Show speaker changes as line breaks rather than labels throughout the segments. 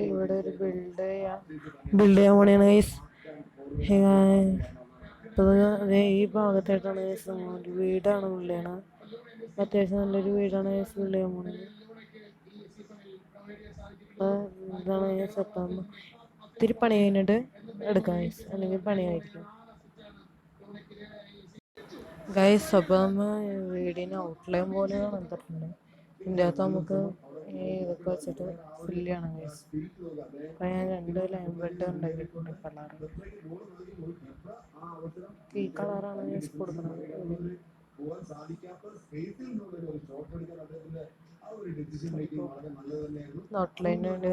ഇവിടെ ഒരു ബിൽഡ് ചെയ്യാൻ പണിയാണ് ഗൈസ്. ഇപ്പൊ ഈ ഭാഗത്തായിട്ടാണ് ഗൈസ് ഒരു വീടാണ് ബിൽഡ് ചെയ്യണത്. അത്യാവശ്യം നല്ലൊരു വീടാണ് ഗൈസ് ബിൽഡ് ചെയ്യാൻ പോണത്. ഇതാണ് ഗൈസ്. അപ്പം ഇത്തിരി പണി കഴിഞ്ഞിട്ട് എടുക്കാം ഗൈസ്, അല്ലെങ്കിൽ പണിയായിരിക്കും ഗൈസ്. അപ്പം വീടിന് ഔട്ട്ലൈൻ പോലെ വന്നിട്ടുണ്ട്. ഇതിൻ്റെ അകത്ത് നമുക്ക് ഇതൊക്കെ വെച്ചിട്ട് ഫില്ല് ചെയ്യണം ഗൈസ്. അപ്പം ഞാൻ 2 ലൈൻ ബെഡ് ഉണ്ടാക്കിയിട്ടുണ്ട്. ഈ കളറാണ് ഗൈസ് കൊടുക്കുന്നത്. ഔട്ട്ലൈന് വേണ്ടി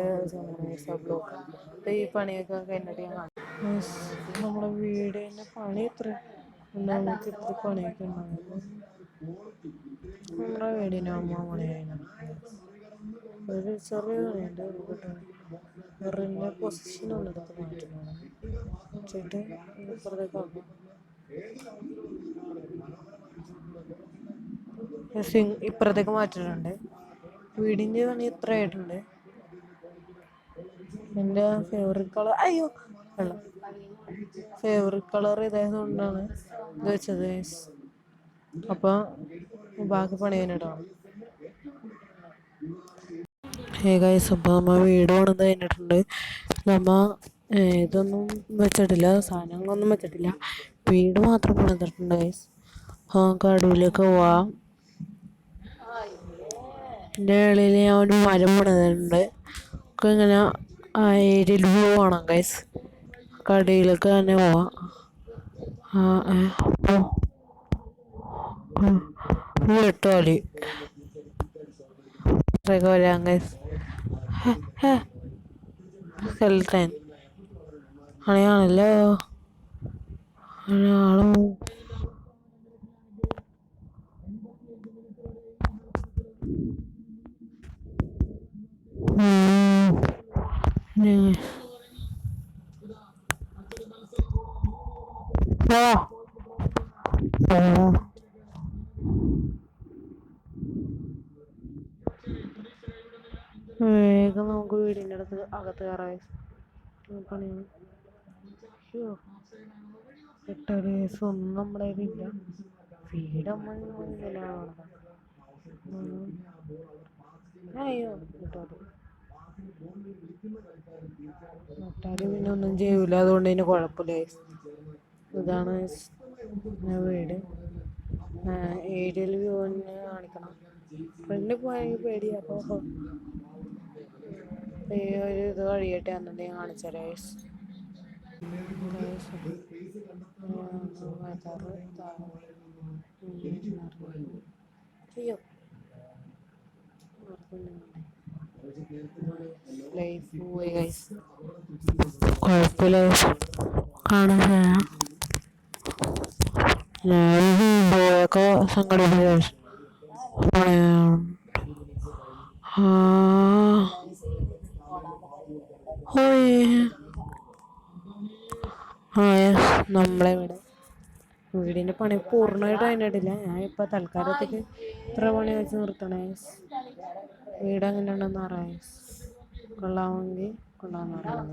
ബ്ലോക്ക് ഈ പണിയൊക്കെ കഴിഞ്ഞിട്ട് ഞാൻ നമ്മുടെ വീടിൻ്റെ പണി ഇത്ര നമുക്ക് ഇത്ര പണിയൊക്കെ ഉണ്ടാകുമ്പോൾ നമ്മുടെ വീടിന് പണി കഴിഞ്ഞു. ഒരു ചെറിയ പണിയുണ്ട്. വെറിൻ്റെ പൊസിഷനുള്ള ഇതൊക്കെ മാറ്റുന്നതാണ്. വെച്ചിട്ട് ഇപ്പുറത്തേക്ക് ആക്കും. ഇപ്പുറത്തേക്ക് മാറ്റിയിട്ടുണ്ട്. വീടിൻ്റെ പണി ഇത്ര ആയിട്ടുണ്ട്. എൻ്റെ ഫേവറേറ്റ് കളർ ഫേവറേറ്റ് കളർ ഇതായതുകൊണ്ടാണ് ഇത് വെച്ചത്. അപ്പോൾ ബാക്കി പണി കഴിഞ്ഞിട്ടാണ്. ഗൈസ്, അപ്പോൾ നമ്മൾ വീട് പണിത് കഴിഞ്ഞിട്ടുണ്ട്. നമ്മൾ ഇതൊന്നും വെച്ചിട്ടില്ല, സാധനങ്ങളൊന്നും വെച്ചിട്ടില്ല, വീട് മാത്രം പണിതിട്ടുണ്ട് ഗൈസ്. കടവിലേക്ക് പോവാം. എൻ്റെ ഇടയിൽ ഞാൻ ഒരു മരം പണിതിട്ടുണ്ട്. ഒക്കെ ഇങ്ങനെ ഏരിയയിൽ വ്യൂ കാണാം ഗൈസ്. കടയിലേക്ക് തന്നെ പോവാം. വെട്ടുവാലി വരാം ഗൈസ്. സ്കെൽട്ടൻ ആണല്ലോ. ആളും വേഗം നമുക്ക് വീടിൻ്റെ അകത്ത് കയറാം. പണിയാണ്. ഒന്നും നമ്മുടെ കയ്യിലില്ല. വീടമ്മ അയ്യോ നട്ടാല് പിന്നെ ഒന്നും ചെയ്യൂല, അതുകൊണ്ട് തന്നെ കുഴപ്പമില്ല. ഇതാണ് വീട്. ഏരിയൽ വ്യൂ തന്നെ കാണിക്കണം. ഫ്രണ്ടിൽ പോയെങ്കിൽ പേടിയാ. അപ്പോൾ ഈ ഒരു ഇത് കഴിയട്ടെ എന്നിട്ട് ഞാൻ കാണിച്ചുതരാം. അയ്യോ ലൈഫ് പോയി ഗൈസ്. കുഴപ്പമില്ല കാണാൻ പോയൊക്കെ സംഘടിപ്പിച്ച നമ്മളെ വീടിൻ്റെ പണി പൂർണ്ണമായിട്ട് കഴിഞ്ഞിട്ടില്ല. ഞാൻ ഇപ്പോൾ തൽക്കാലത്തേക്ക് ഇത്ര പണി വെച്ച് നിർത്തണേ. വീട് എങ്ങനെ ഉണ്ടെന്ന് പറയാം. കൊള്ളാമെങ്കിൽ കൊള്ളാമെന്ന് പറയാം.